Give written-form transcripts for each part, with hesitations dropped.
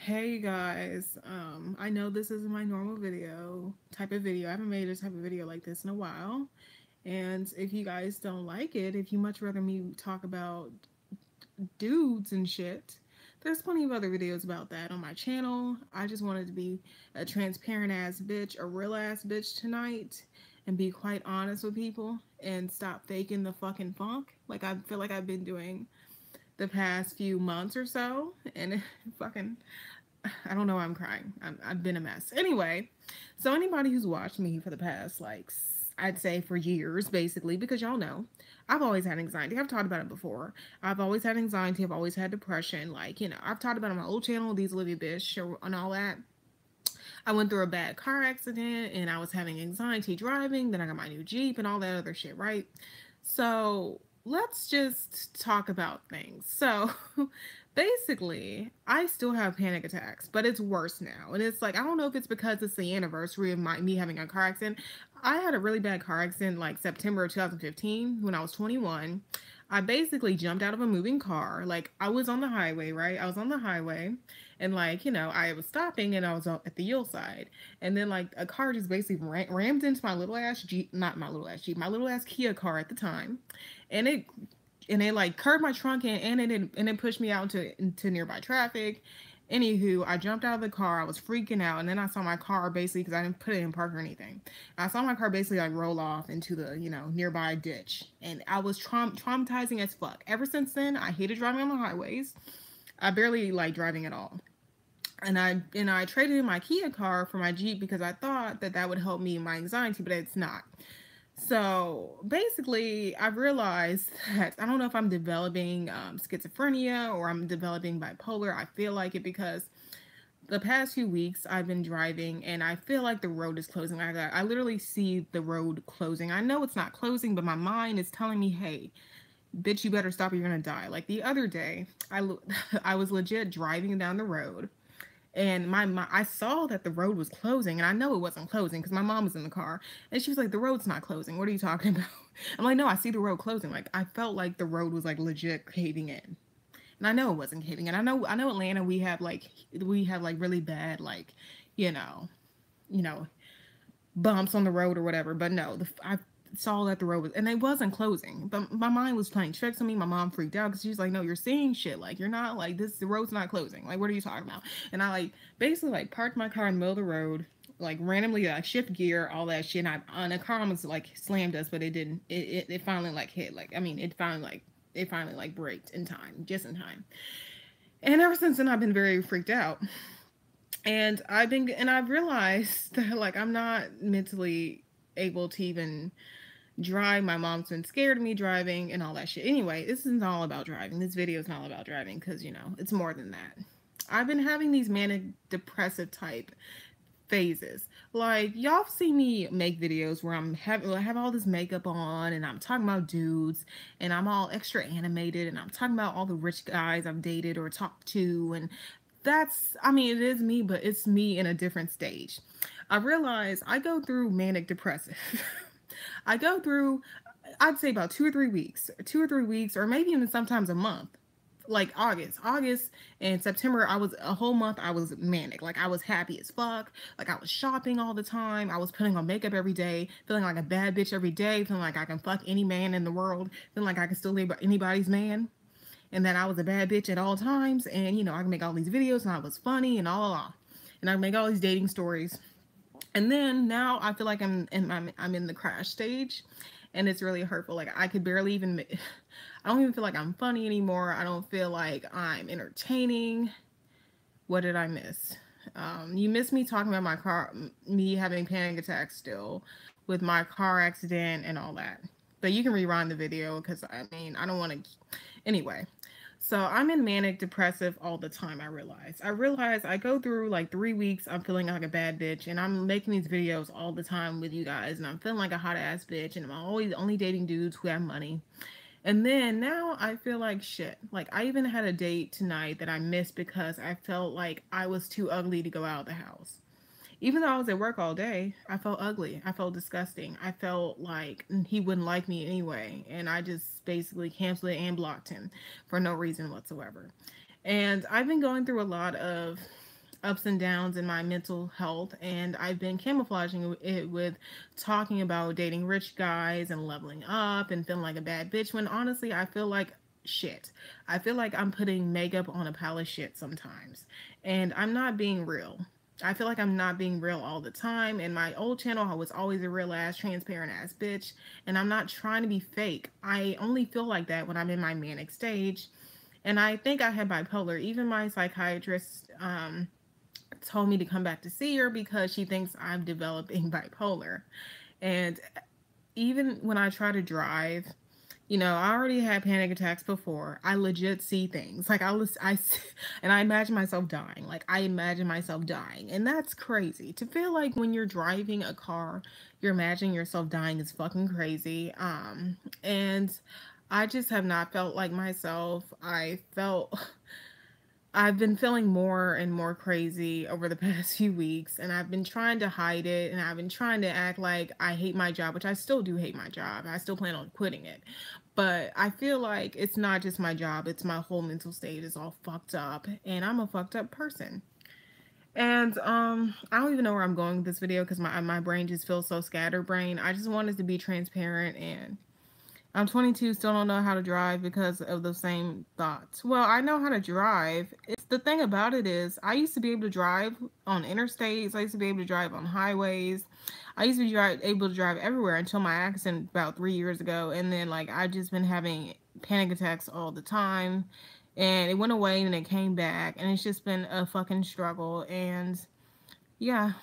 Hey guys, I know this isn't my normal type of video. I haven't made a type of video like this in a while. And if you guys don't like it, if you much rather me talk about dudes and shit, there's plenty of other videos about that on my channel. I just wanted to be a transparent ass bitch, a real ass bitch tonight, and be quite honest with people and stop faking the fucking funk like I feel like I've been doing the past few months or so. And fucking I don't know why I'm crying. I've been a mess. Anyway, so anybody who's watched me for the past, like, I'd say for years, basically, because y'all know, I've always had anxiety. I've talked about it before. I've always had anxiety. I've always had depression. Like, I've talked about it on my old channel, These Olivia Bish, and all that. I went through a bad car accident and I was having anxiety driving. Then I got my new Jeep and all that other shit, right? So let's just talk about things. So basically, I still have panic attacks, but it's worse now. And it's like, I don't know if it's because it's the anniversary of me having a car accident. I had a really bad car accident like September of 2015 when I was 21. I basically jumped out of a moving car. Like, I was on the highway, right? I was on the highway and, like, I was stopping and I was at the yield side. And then, like, a car just basically rammed into my little ass Jeep, not my little ass Jeep, my little ass Kia car at the time. And it like curved my trunk in, and it pushed me out into nearby traffic. Anywho, I jumped out of the car. I was freaking out, and then I saw my car basically, because I didn't put it in park or anything. I saw my car basically like roll off into the nearby ditch, and I was traumatizing as fuck. Ever since then, I hated driving on the highways. I barely like driving at all. And I traded in my Kia car for my Jeep because I thought that would help me in my anxiety, but it's not. So basically, I've realized that I don't know if I'm developing schizophrenia or I'm developing bipolar. I feel like it because the past few weeks I've been driving and I feel like the road is closing. I literally see the road closing. I know it's not closing, but my mind is telling me, hey, bitch, you better stop or you're gonna die. Like the other day, I was legit driving down the road and I saw that the road was closing, and I know it wasn't closing because my mom was in the car, and she was like, "The road's not closing. What are you talking about?" I'm like, "No, I see the road closing." Like I felt like the road was like legit caving in, and I know it wasn't caving in. I know Atlanta. We have like really bad like, you know, you know, bumps on the road or whatever. But no, I saw that the road was, and it wasn't closing. But my mind was playing tricks on me. My mom freaked out because she's like, "No, you're seeing shit. Like you're not like this. The road's not closing. Like what are you talking about?" And I like basically like parked my car in the middle of the road, like randomly like shift gear, all that shit. And I on a car almost like slammed us, but it didn't. It finally like hit. Like I mean, it finally like braked in time, just in time. And ever since then, I've been very freaked out. And I've realized that like I'm not mentally able to even drive. My mom's been scared of me driving and all that shit. Anyway, this isn't all about driving. This video is not all about driving because it's more than that. I've been having these manic depressive type phases. Like y'all see me make videos where I have all this makeup on and I'm talking about dudes and I'm all extra animated and I'm talking about all the rich guys I've dated or talked to, and I mean it is me, but it's me in a different stage. I realize I go through manic depressive. I go through, I'd say about 2 or 3 weeks, or maybe even sometimes a month. Like August and September, I was a whole month. I was manic. Like I was happy as fuck. Like I was shopping all the time. I was putting on makeup every day, feeling like a bad bitch every day, feeling like I can fuck any man in the world, feeling like I can still be anybody's man, and that I was a bad bitch at all times. And I can make all these videos, and I was funny and all, and I can make all these dating stories. And then now I feel like I'm in the crash stage, and it's really hurtful. Like I could barely even I don't even feel like I'm funny anymore. I don't feel like I'm entertaining. What did I miss? You missed me talking about my car, me having panic attacks still with my car accident and all that. But you can rewind the video because I mean I don't want to. Anyway, so I'm in manic depressive all the time. I realize I go through like 3 weeks. I'm feeling like a bad bitch, and I'm making these videos all the time with you guys, and I'm feeling like a hot ass bitch, and I'm always only dating dudes who have money. And then now I feel like shit. Like I even had a date tonight that I missed because I felt like I was too ugly to go out of the house. Even though I was at work all day, I felt ugly. I felt disgusting. I felt like he wouldn't like me anyway. And I just basically canceled it and blocked him for no reason whatsoever. And I've been going through a lot of ups and downs in my mental health, and I've been camouflaging it with talking about dating rich guys and leveling up and feeling like a bad bitch when honestly I feel like shit. I feel like I'm putting makeup on a pile of shit sometimes, and I'm not being real. I feel like I'm not being real all the time. In my old channel, I was always a real ass, transparent ass bitch, and I'm not trying to be fake. I only feel like that when I'm in my manic stage, and I think I had bipolar. Even my psychiatrist told me to come back to see her because she thinks I'm developing bipolar. And even when I try to drive, I already had panic attacks before. I legit see things. Like and I imagine myself dying. Like I imagine myself dying. And that's crazy. To feel like when you're driving a car, you're imagining yourself dying is fucking crazy. And I just have not felt like myself. I've been feeling more and more crazy over the past few weeks, and I've been trying to hide it, and I've been trying to act like I hate my job, which I still do hate my job. I still plan on quitting it. But I feel like it's not just my job, it's my whole mental state is all fucked up, and I'm a fucked up person. And I don't even know where I'm going with this video because my brain just feels so scatterbrained. I just wanted to be transparent, and I'm 22, still don't know how to drive because of the same thoughts. Well, I know how to drive. It's the thing about it is I used to be able to drive on interstates. I used to be able to drive on highways. I used to be able to drive everywhere until my accident about 3 years ago. And then like I've just been having panic attacks all the time. And it went away and it came back. And it's just been a fucking struggle. And yeah,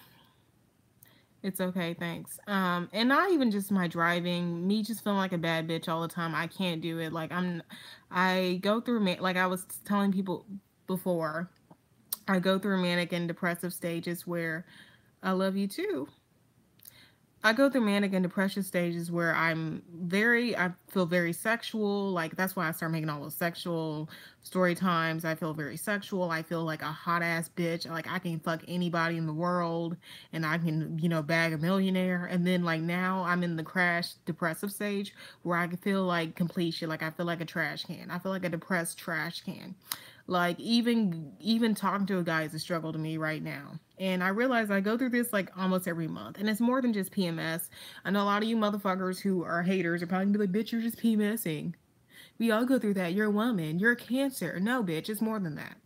it's okay, thanks. And not even just my driving, me just feeling like a bad bitch all the time. I can't do it. I go through, like I was telling people before, I go through manic and depressive stages where I love you too. I go through manic and depression stages where I feel very sexual. Like, that's why I start making all those sexual story times. I feel very sexual. I feel like a hot ass bitch. Like, I can fuck anybody in the world and I can, bag a millionaire. And then, like, now I'm in the crash depressive stage where I can feel like complete shit. Like, I feel like a trash can. I feel like a depressed trash can. Like even talking to a guy is a struggle to me right now. And I realize I go through this like almost every month. And it's more than just PMS. I know a lot of you motherfuckers who are haters are probably gonna be like, bitch, you're just PMSing. We all go through that. You're a woman. You're a cancer. No, bitch, it's more than that.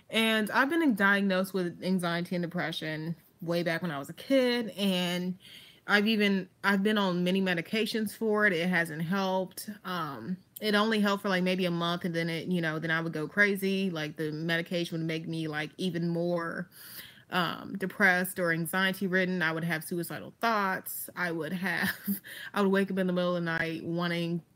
And I've been diagnosed with anxiety and depression way back when I was a kid, and I've been on many medications for it. It hasn't helped. It only helped for like maybe a month, and then then I would go crazy. Like the medication would make me like even more depressed or anxiety ridden. I would have suicidal thoughts. I would wake up in the middle of the night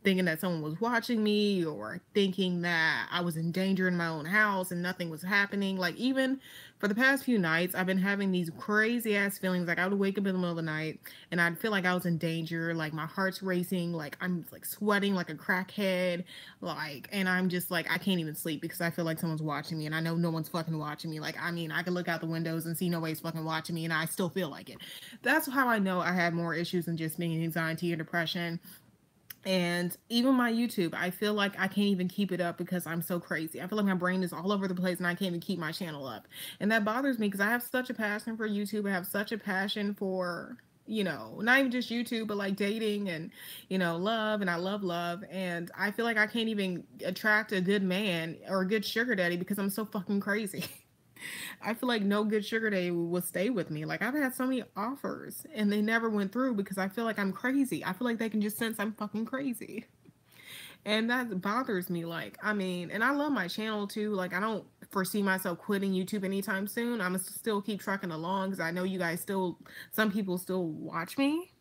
thinking that someone was watching me or thinking that I was in danger in my own house and nothing was happening. Like, even for the past few nights, I've been having these crazy ass feelings. Like, I would wake up in the middle of the night and I'd feel like I was in danger. Like, my heart's racing. Like, I'm like sweating like a crackhead. Like, and I'm just like, I can't even sleep because I feel like someone's watching me and I know no one's fucking watching me. Like, I mean, I can look out the windows and see nobody's fucking watching me and I still feel like it. That's how I know I have more issues than just being anxiety or depression. And even my YouTube, I feel like I can't even keep it up because I'm so crazy. I feel like my brain is all over the place and I can't even keep my channel up. And that bothers me because I have such a passion for YouTube. I have such a passion for, not even just YouTube, but like dating and, love. And I love love. And I feel like I can't even attract a good man or a good sugar daddy because I'm so fucking crazy. I feel like no good sugar daddy will stay with me. Like, I've had so many offers and they never went through because I feel like I'm crazy. I feel like they can just sense I'm fucking crazy. And that bothers me. Like, I mean, and I love my channel too. Like, I don't foresee myself quitting YouTube anytime soon. I'm gonna still keep trucking along because I know you guys some people still watch me.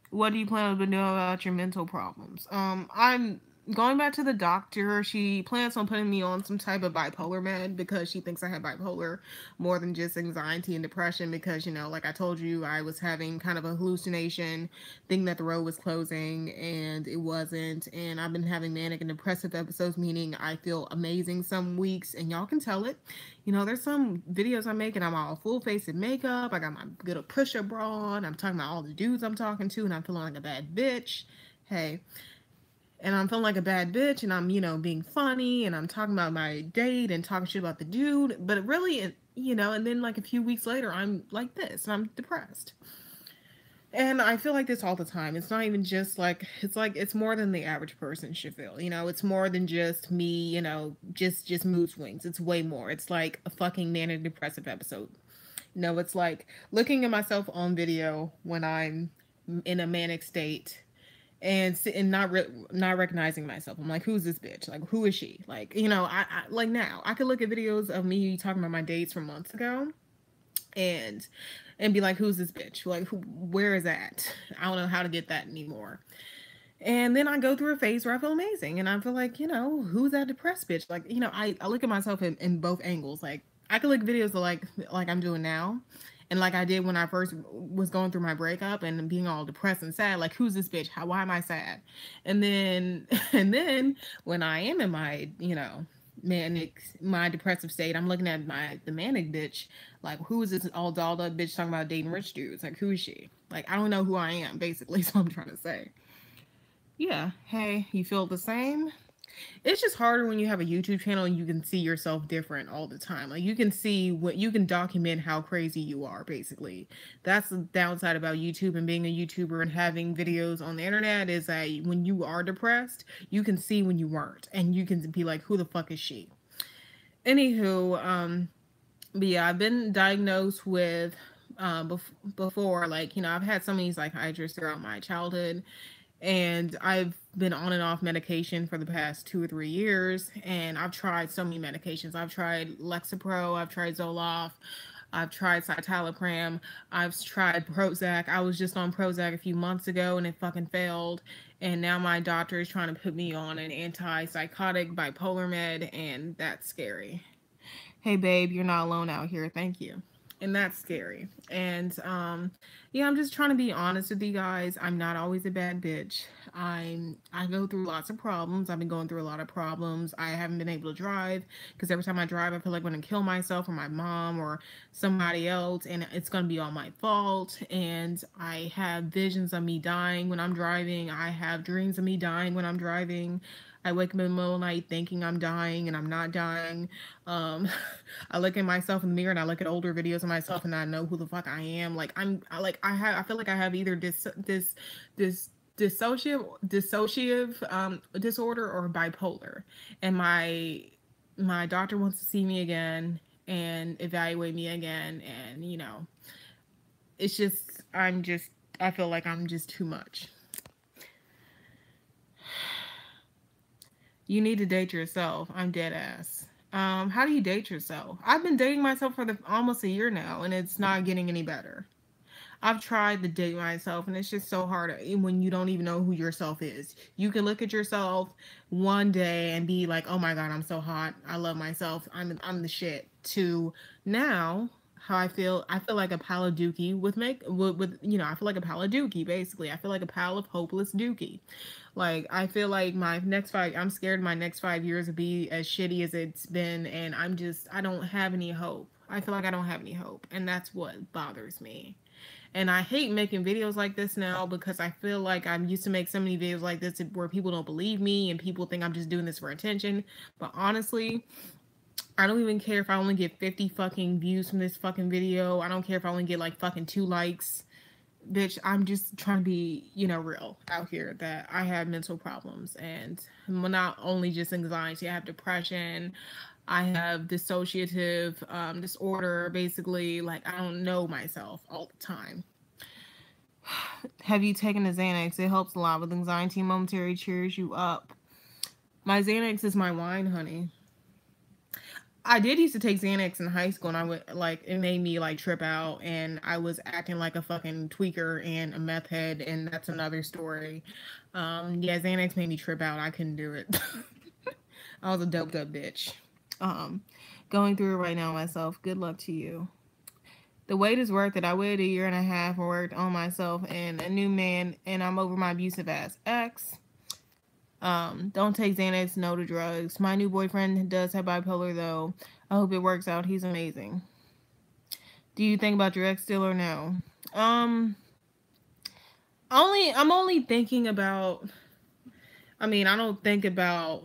What do you plan on doing about your mental problems? I'm going back to the doctor. She plans on putting me on some type of bipolar med because she thinks I have bipolar more than just anxiety and depression because, like I told you, I was having kind of a hallucination, thinking that the road was closing and it wasn't. And I've been having manic and depressive episodes, meaning I feel amazing some weeks and y'all can tell it. There's some videos I'm making, I'm all full face in makeup. I got my good push-up bra on. I'm talking about all the dudes I'm talking to and I'm feeling like a bad bitch. Hey, and I'm feeling like a bad bitch, and I'm, being funny, and I'm talking about my date and talking shit about the dude, but really, and then like a few weeks later, I'm like this, and I'm depressed. And I feel like this all the time. It's not even just like it's more than the average person should feel. It's more than just me, just mood swings. It's way more. It's like a fucking manic depressive episode. It's like looking at myself on video when I'm in a manic state and not recognizing myself. I'm like, who's this bitch? Like, who is she? Like, I like now I could look at videos of me talking about my dates from months ago and be like, who's this bitch? Like, where is that? I don't know how to get that anymore. And then I go through a phase where I feel amazing and I feel like, who's that depressed bitch? Like, I look at myself in both angles. Like, I could look at videos of like I'm doing now, and like I did when I first was going through my breakup and being all depressed and sad. Like, who's this bitch? Why am I sad? And then and then when I am in my manic, my depressive state, I'm looking at the manic bitch. Like, who is this all dolled up bitch talking about dating rich dudes? Like, who is she? Like, I don't know who I am, basically. So I'm trying to say, yeah. Hey, you feel the same? It's just harder when you have a YouTube channel and you can see yourself different all the time. Like, you can see what you can document how crazy you are, basically. That's the downside about YouTube and being a YouTuber and having videos on the internet is that when you are depressed, you can see when you weren't and you can be like, who the fuck is she? Anywho, but yeah, I've been diagnosed with before, like, I've had so many psychiatrists throughout my childhood, and I've been on and off medication for the past 2 or 3 years, and I've tried so many medications. I've tried Lexapro, I've tried Zoloft, I've tried citalopram, I've tried Prozac. I was just on Prozac a few months ago and it fucking failed. And now my doctor is trying to put me on an antipsychotic bipolar med, and that's scary. Hey babe, you're not alone out here. Thank you. And that's scary. And yeah, I'm just trying to be honest with you guys. I'm not always a bad bitch. I go through lots of problems. I've been going through a lot of problems. I haven't been able to drive because every time I drive, I feel like I'm going to kill myself or my mom or somebody else, and it's going to be all my fault. And I have visions of me dying when I'm driving. I have dreams of me dying when I'm driving. I wake up in the middle of the night thinking I'm dying and I'm not dying. Um, I look at myself in the mirror and I look at older videos of myself and I know who the fuck I am. Like, I feel like I have either this dissociative disorder or bipolar. And my doctor wants to see me again and evaluate me again, and it's just I feel like I'm just too much. You need to date yourself. I'm dead ass. How do you date yourself? I've been dating myself for almost a year now, and it's not getting any better. I've tried to date myself, and it's just so hard when you don't even know who yourself is. You can look at yourself one day and be like, "Oh my god, I'm so hot. I love myself. I'm the shit." To now, how I feel like a pile of dookie with I feel like a pile of dookie basically. I feel like a pile of hopeless dookie. Like, I feel like I'm scared my next 5 years will be as shitty as it's been, and I don't have any hope. I feel like I don't have any hope, and that's what bothers me. And I hate making videos like this now because I feel like I'm used to make so many videos like this where people don't believe me and people think I'm just doing this for attention. But honestly, I don't even care if I only get 50 fucking views from this fucking video. I don't care if I only get like fucking 2 likes. Bitch, I'm just trying to be, real out here that I have mental problems, and not only just anxiety, I have depression, I have dissociative disorder, basically. Like, I don't know myself all the time. Have you taken a Xanax? It helps a lot with anxiety, momentary cheers you up. My Xanax is my wine, honey. I did used to take Xanax in high school, and I would it made me trip out, and I was acting like a fucking tweaker and a meth head, and that's another story. Yeah, Xanax made me trip out. I couldn't do it. I was a doped up bitch. Um, Going through it right now myself. Good luck to you. The wait is worth it. I waited a year and a half and worked on myself and a new man, and I'm over my abusive ass ex. Don't take Xanax, no to drugs. My new boyfriend does have bipolar though. I hope it works out. He's amazing. Do you think about your ex still or no? I'm only thinking about I mean, I don't think about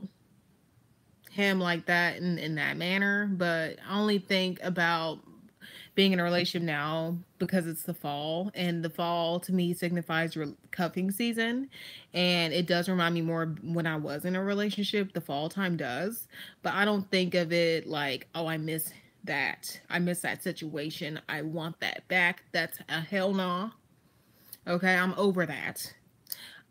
him like that in that manner, but I only think about being in a relationship now because it's the fall, and the fall to me signifies cuffing season, and it does remind me more when I was in a relationship. The fall time does, but I don't think of it like, oh, I miss that situation, I want that back. That's a hell no. Okay, I'm over that.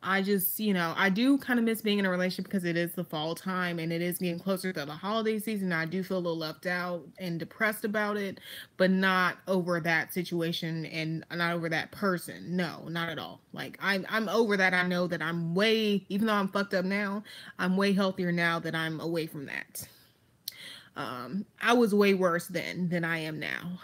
I just, I do kind of miss being in a relationship because it is the fall time and it is getting closer to the holiday season. I do feel a little left out and depressed about it, but not over that situation and not over that person. No, not at all. Like I'm over that. I know that I'm way, even though I'm fucked up now, I'm way healthier now that I'm away from that. I was way worse then than I am now.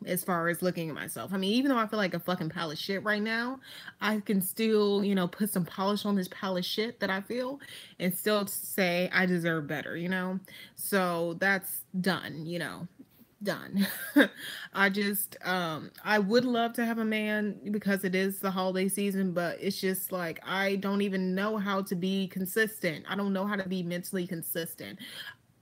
As far as looking at myself. I mean, even though I feel like a fucking pile of shit right now, I can still, put some polish on this pile of shit that I feel and still say I deserve better, So that's done, done. I just I would love to have a man because it is the holiday season, but it's just like I don't even know how to be consistent. I don't know how to be mentally consistent.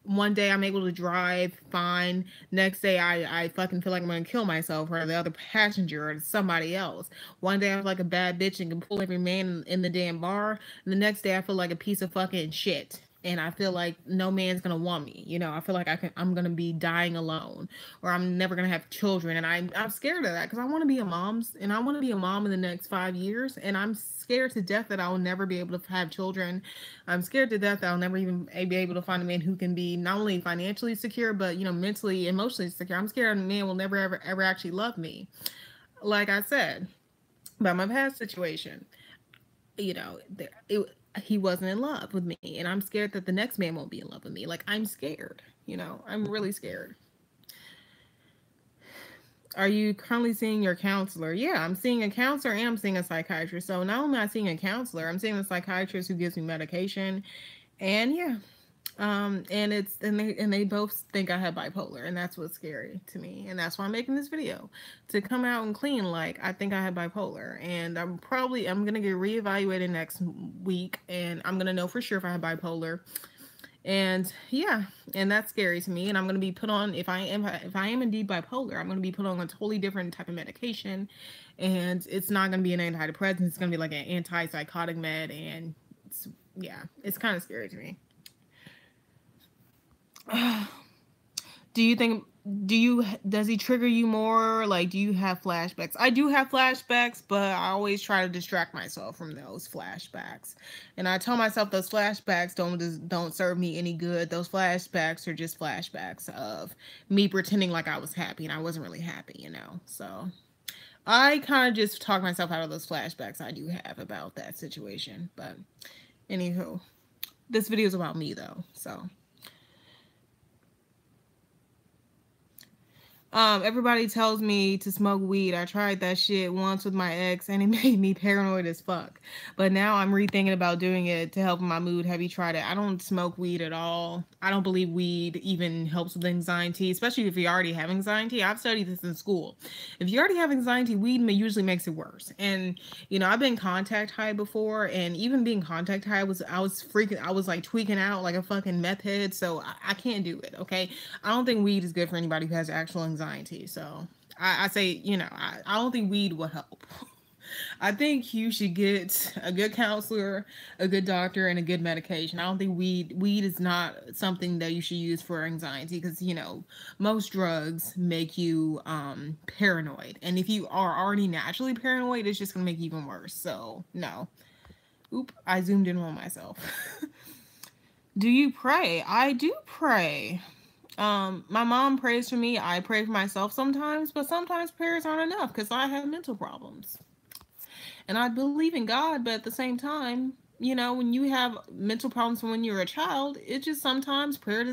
One day I'm able to drive fine. Next day I fucking feel like I'm gonna kill myself or the other passenger or somebody else. One day I feel like a bad bitch and can pull every man in the damn bar. And the next day I feel like a piece of fucking shit. And I feel like no man's gonna want me. I feel like I'm gonna be dying alone, or I'm never gonna have children. And I'm scared of that because I want to be a mom, and I want to be a mom in the next 5 years. And I'm scared to death that I will never be able to have children. I'm scared to death that I'll never even be able to find a man who can be not only financially secure, but mentally, emotionally secure. I'm scared a man will never ever actually love me. Like I said, about my past situation, he wasn't in love with me, and I'm scared that the next man won't be in love with me. Like I'm scared. I'm really scared. Are you currently seeing your counselor? Yeah, I'm seeing a counselor and I'm seeing a psychiatrist. So not only am I seeing a counselor, I'm seeing a psychiatrist who gives me medication. And yeah, and they both think I have bipolar, and that's what's scary to me, and that's why I'm making this video, to come out and clean like I think I have bipolar, and I'm gonna get reevaluated next week, and I'm gonna know for sure if I have bipolar. And yeah, and that's scary to me, and I'm going to be put on, if I am indeed bipolar, I'm going to be put on a totally different type of medication, and it's not going to be an antidepressant, it's going to be like an antipsychotic med, and yeah, it's kind of scary to me. Do you think does he trigger you more? Like, do you have flashbacks? I do have flashbacks, but I always try to distract myself from those flashbacks, and I tell myself those flashbacks don't serve me any good. Those flashbacks are just flashbacks of me pretending like I was happy and I wasn't really happy. So I kind of just talk myself out of those flashbacks I do have about that situation. But anywho, this video is about me though, so. Everybody tells me to smoke weed. I tried that shit once with my ex and it made me paranoid as fuck. But now I'm rethinking about doing it to help my mood. Have you tried it? I don't smoke weed at all. I don't believe weed even helps with anxiety, especially if you already have anxiety. I've studied this in school. If you already have anxiety, weed usually makes it worse. And I've been contact high before, and even being contact high I was like tweaking out like a fucking meth head. So I can't do it. Okay. I don't think weed is good for anybody who has actual anxiety. So I say, I don't think weed will help. I think you should get a good counselor, a good doctor, and a good medication. I don't think weed is not something that you should use for anxiety because most drugs make you paranoid, and if you are already naturally paranoid, it's just gonna make you even worse. So no. Oop, I zoomed in on myself. Do you pray? I do pray. My mom prays for me. I pray for myself sometimes, but sometimes prayers aren't enough because I have mental problems. And I believe in God, but at the same time, when you have mental problems from when you're a child, it just sometimes prayer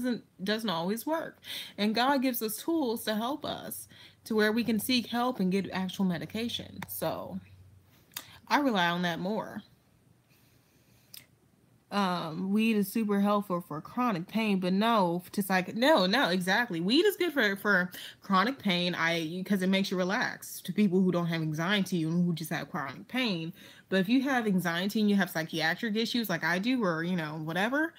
doesn't always work. And God gives us tools to help us to where we can seek help and get actual medication. So I rely on that more. weed is super helpful for chronic pain, but no, no, exactly. Weed is good for chronic pain. Because it makes you relax. To people who don't have anxiety and who just have chronic pain, but if you have anxiety and you have psychiatric issues like I do, or whatever,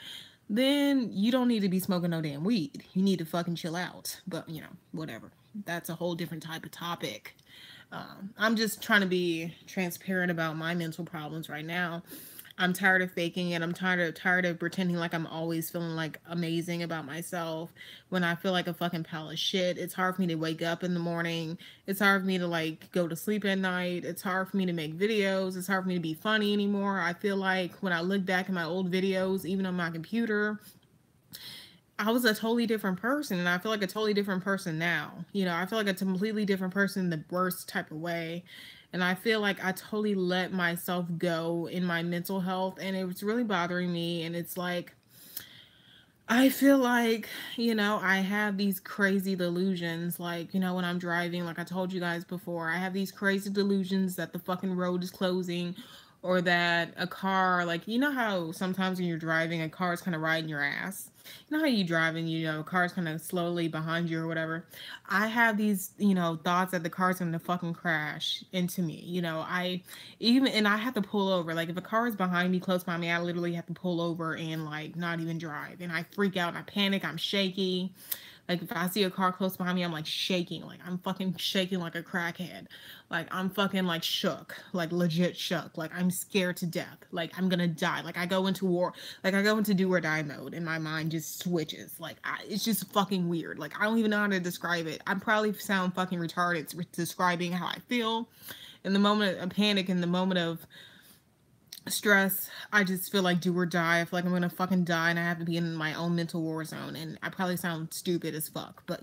then you don't need to be smoking no damn weed. You need to fucking chill out. But whatever. That's a whole different type of topic. I'm just trying to be transparent about my mental problems right now. I'm tired of faking it. I'm tired of pretending like I'm always feeling like amazing about myself when I feel like a fucking pile of shit. It's hard for me to wake up in the morning. It's hard for me to like go to sleep at night. It's hard for me to make videos. It's hard for me to be funny anymore. I feel like when I look back at my old videos, even on my computer, I was a totally different person, and I feel like a totally different person now. I feel like a completely different person in the worst type of way. And I feel like I totally let myself go in my mental health, and it was really bothering me. And it's like, I feel like, I have these crazy delusions. Like, when I'm driving, like I told you guys before, I have these crazy delusions that the fucking road is closing, or that a car, like, how sometimes when you're driving, a car is kind of riding your ass. How you drive and, a car's kind of slowly behind you or whatever. I have these, thoughts that the car's going to fucking crash into me. And I have to pull over. Like, if a car is behind me, close by me, I literally have to pull over and, like, not even drive. And I freak out and I panic. I'm shaky. Like, if I see a car close behind me, I'm like shaking. Like, I'm fucking shaking like a crackhead. Like, I'm fucking like shook. Like, legit shook. Like, I'm scared to death. Like, I'm gonna die. Like, I go into war. Like, I go into do or die mode and my mind just switches. Like, it's just fucking weird. Like, I don't even know how to describe it. I probably sound fucking retarded describing how I feel. In the moment of panic, in the moment of stress, I just feel like do or die. I feel like I'm gonna fucking die and I have to be in my own mental war zone. And I probably sound stupid as fuck, but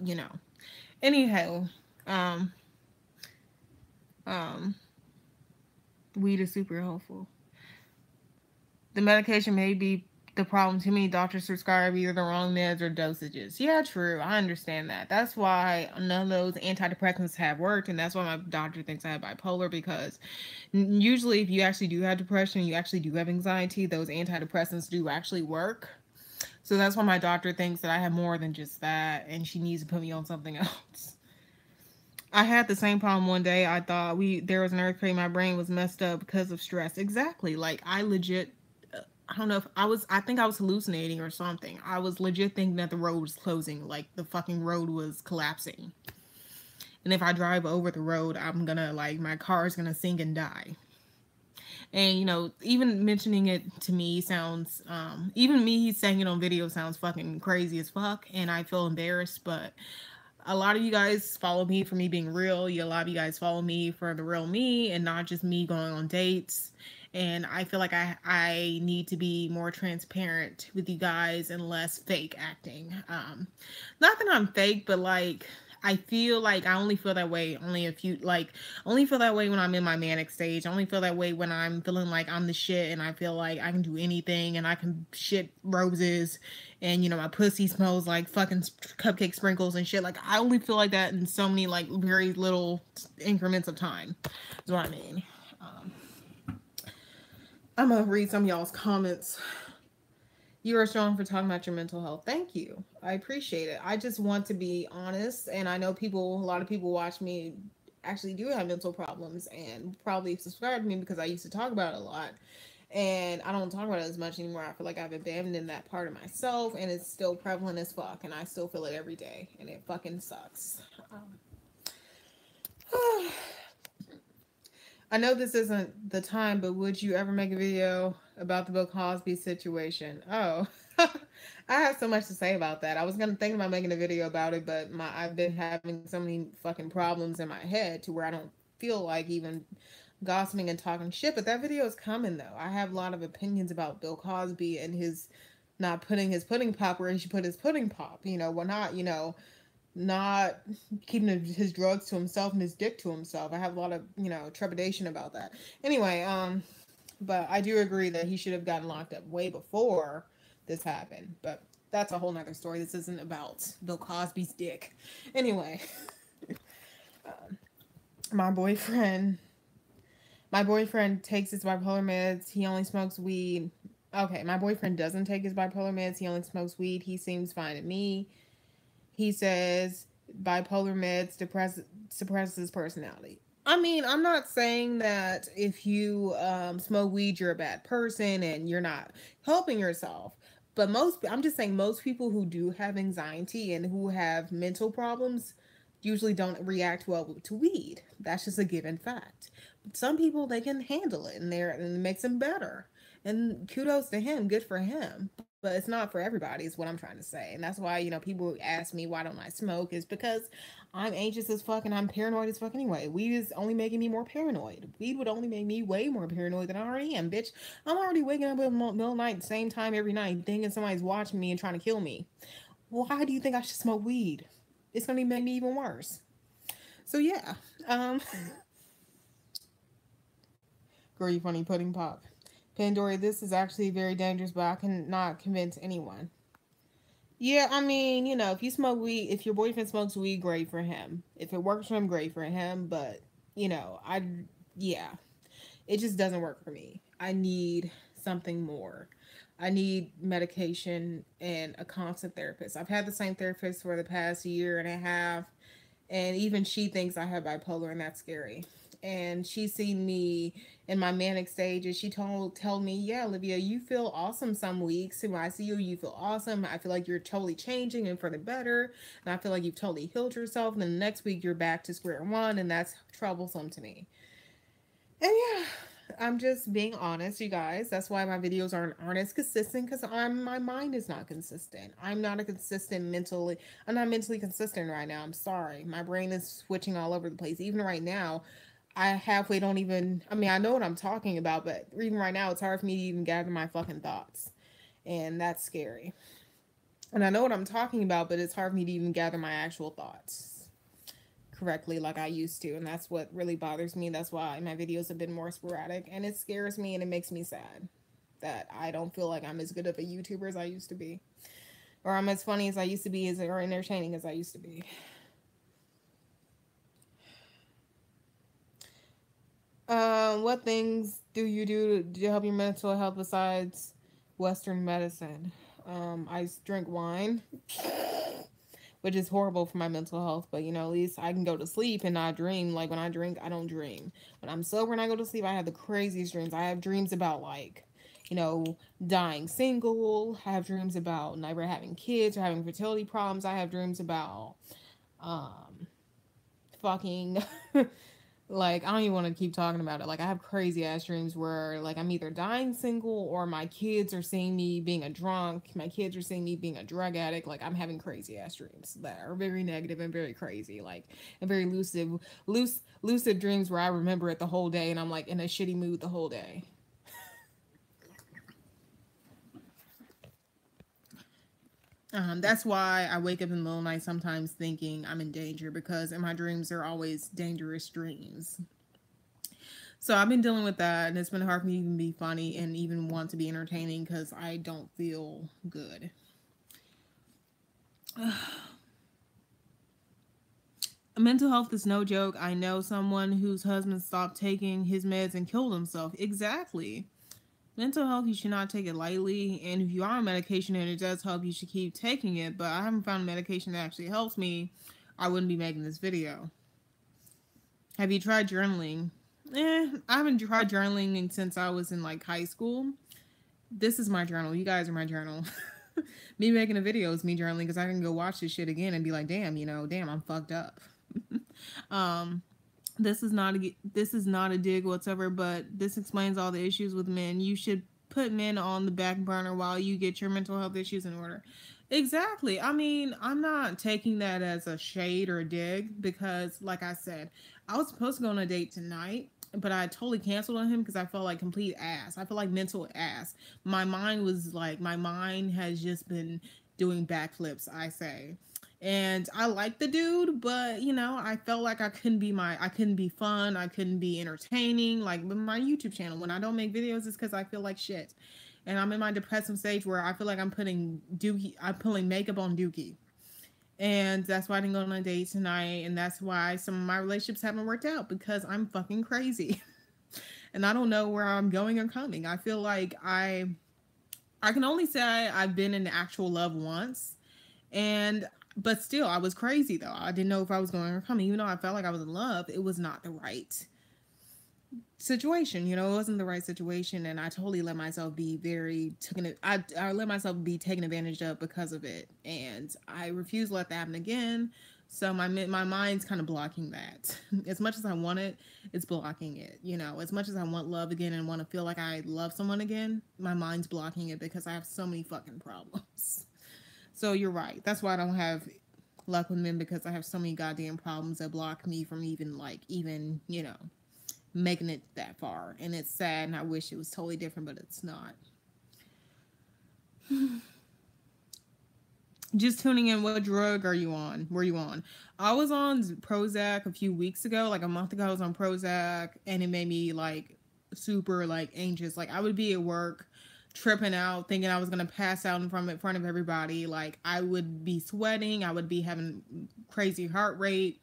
Anyhow, um, um, weed is super helpful. The medication may be the problem. Too many doctors prescribe either the wrong meds or dosages. Yeah, true. I understand that. That's why none of those antidepressants have worked, and that's why my doctor thinks I have bipolar, because usually if you actually do have depression, you actually do have anxiety, those antidepressants do actually work. So that's why my doctor thinks that I have more than just that, and she needs to put me on something else. I had the same problem one day. I thought there was an earthquake. My brain was messed up because of stress. Exactly. Like, I legit, I don't know if I think I was hallucinating or something. I was legit thinking that the road was closing, like the fucking road was collapsing. And if I drive over the road, I'm gonna, like, my car is gonna sink and die. And even mentioning it to me sounds, even me saying it on video sounds fucking crazy as fuck, and I feel embarrassed. But a lot of you guys follow me for me being real. A lot of you guys follow me for the real me and not just me going on dates. And I feel like I need to be more transparent with you guys and less fake acting. Not that I'm fake, but like, I feel like I only feel that way only feel that way when I'm in my manic stage. I only feel that way when I'm feeling like I'm the shit and I feel like I can do anything and I can shit roses and my pussy smells like fucking cupcake sprinkles and shit. Like, I only feel like that in so many, like, very little increments of time is what I mean. I'm gonna read some of y'all's comments. You are strong for talking about your mental health. Thank you. I appreciate it. I just want to be honest, and I know a lot of people watch me actually do have mental problems and probably subscribe to me because I used to talk about it a lot. And I don't talk about it as much anymore. I feel like I've abandoned that part of myself, and it's still prevalent as fuck, and I still feel it every day, and it fucking sucks. I know this isn't the time, but would you ever make a video about the Bill Cosby situation? Oh, I have so much to say about that. I was gonna think about making a video about it, but I've been having so many fucking problems in my head to where I don't feel like even gossiping and talking shit. But that video is coming though. I have a lot of opinions about Bill Cosby and his not putting his pudding pop where he should put his pudding pop. Not keeping his drugs to himself and his dick to himself. I have a lot of, trepidation about that. Anyway, but I do agree that he should have gotten locked up way before this happened. But that's a whole nother story. This isn't about Bill Cosby's dick. Anyway, um, my boyfriend takes his bipolar meds. He only smokes weed. Okay, my boyfriend doesn't take his bipolar meds. He only smokes weed. He seems fine to me. He says bipolar meds suppresses his personality. I mean, I'm not saying that if you smoke weed, you're a bad person and you're not helping yourself. But I'm just saying, most people who do have anxiety and who have mental problems usually don't react well to weed. That's just a given fact. But some people, they can handle it, and it makes them better. And kudos to him, good for him. But it's not for everybody, is what I'm trying to say. And that's why, people ask me why don't I smoke, is because I'm anxious as fuck and I'm paranoid as fuck anyway. Weed is only making me more paranoid. Weed would only make me way more paranoid than I already am, bitch. I'm already waking up in the middle of the night, same time every night, thinking somebody's watching me and trying to kill me. Why do you think I should smoke weed? It's gonna make me even worse. So yeah. Um Girl, you funny pudding pop. Pandora, this is actually very dangerous, but I cannot convince anyone. Yeah, I mean, if you smoke weed, if your boyfriend smokes weed, great for him. If it works for him, great for him. But, yeah, it just doesn't work for me. I need something more. I need medication and a constant therapist. I've had the same therapist for the past year and a half, and even she thinks I have bipolar, and that's scary. And she's seen me in my manic stages. She told me, yeah, Olivia, you feel awesome some weeks. When I see you, you feel awesome. I feel like you're totally changing and for the better, and I feel like you've totally healed yourself. And then the next week you're back to square one, and that's troublesome to me. And yeah, I'm just being honest, you guys. That's why my videos aren't as consistent, because my mind is not consistent. I'm not a consistent mentally. I'm not mentally consistent right now. I'm sorry. My brain is switching all over the place. Even right now, I halfway don't even. I mean, I know what I'm talking about, but even right now, it's hard for me to even gather my fucking thoughts, and that's scary. And I know what I'm talking about, but it's hard for me to even gather my actual thoughts correctly like I used to. And that's what really bothers me. That's why my videos have been more sporadic. And it scares me and it makes me sad that I don't feel like I'm as good of a YouTuber as I used to be. Or I'm as funny as I used to be, or entertaining as I used to be. What things do you do to help your mental health besides Western medicine? I drink wine, which is horrible for my mental health. But at least I can go to sleep and not dream. Like when I drink, I don't dream. When I'm sober and I go to sleep, I have the craziest dreams. I have dreams about you know, dying single. I have dreams about never having kids or having fertility problems. I have dreams about um fucking like I don't even want to keep talking about it. Like I have crazy ass dreams where like I'm either dying single or my kids are seeing me being a drunk. My kids are seeing me being a drug addict. Like I'm having crazy ass dreams that are very negative and very crazy. Like and very lucid dreams where I remember it the whole day and I'm like in a shitty mood the whole day. That's why I wake up in the middle of the night sometimes thinking I'm in danger, because in my dreams they're always dangerous dreams. So I've been dealing with that, and it's been hard for me to even be funny and even want to be entertaining because I don't feel good. Mental health is no joke. I know someone whose husband stopped taking his meds and killed himself. Exactly. Mental health, you should not take it lightly. And if you are on medication and it does help, you should keep taking it. But I haven't found a medication that actually helps me. I wouldn't be making this video. Have you tried journaling? I haven't tried journaling since I was in like high school. This is my journal. You guys are my journal. Me making a video is me journaling because I can go watch this shit again and be like, damn, damn, I'm fucked up. um, this is not a dig whatsoever, but this explains all the issues with men. You should put men on the back burner while you get your mental health issues in order. Exactly. I mean, I'm not taking that as a shade or a dig because, like I said, I was supposed to go on a date tonight, but I totally canceled on him because I felt like complete ass. I feel like mental ass. My mind has just been doing backflips, I say. And I like the dude, but I felt like I couldn't be fun, I couldn't be entertaining. Like with my YouTube channel, when I don't make videos, it's because I feel like shit. And I'm in my depressive stage where I feel like I'm pulling makeup on Dookie. And that's why I didn't go on a date tonight. And that's why some of my relationships haven't worked out, because I'm fucking crazy. And I don't know where I'm going or coming. I feel like I can only say I've been in actual love once, and but still, I was crazy though. I didn't know if I was going to come. Even though I felt like I was in love, it was not the right situation. You know, it wasn't the right situation, and I totally let myself be very taken. I let myself be taken advantage of because of it, and I refuse to let that happen again. So my mind's kind of blocking that. As much as I want it, it's blocking it. You know, as much as I want love again and want to feel like I love someone again, my mind's blocking it because I have so many fucking problems. So you're right. That's why I don't have luck with men, because I have so many goddamn problems that block me from even making it that far. And it's sad, and I wish it was totally different, but it's not. Just tuning in, what drug are you on? Were you on? I was on Prozac a few weeks ago, like a month ago. I was on Prozac, and it made me like super like anxious. Like I would be at work, tripping out, thinking I was gonna pass out in front of everybody. Like I would be sweating. I would be having crazy heart rate.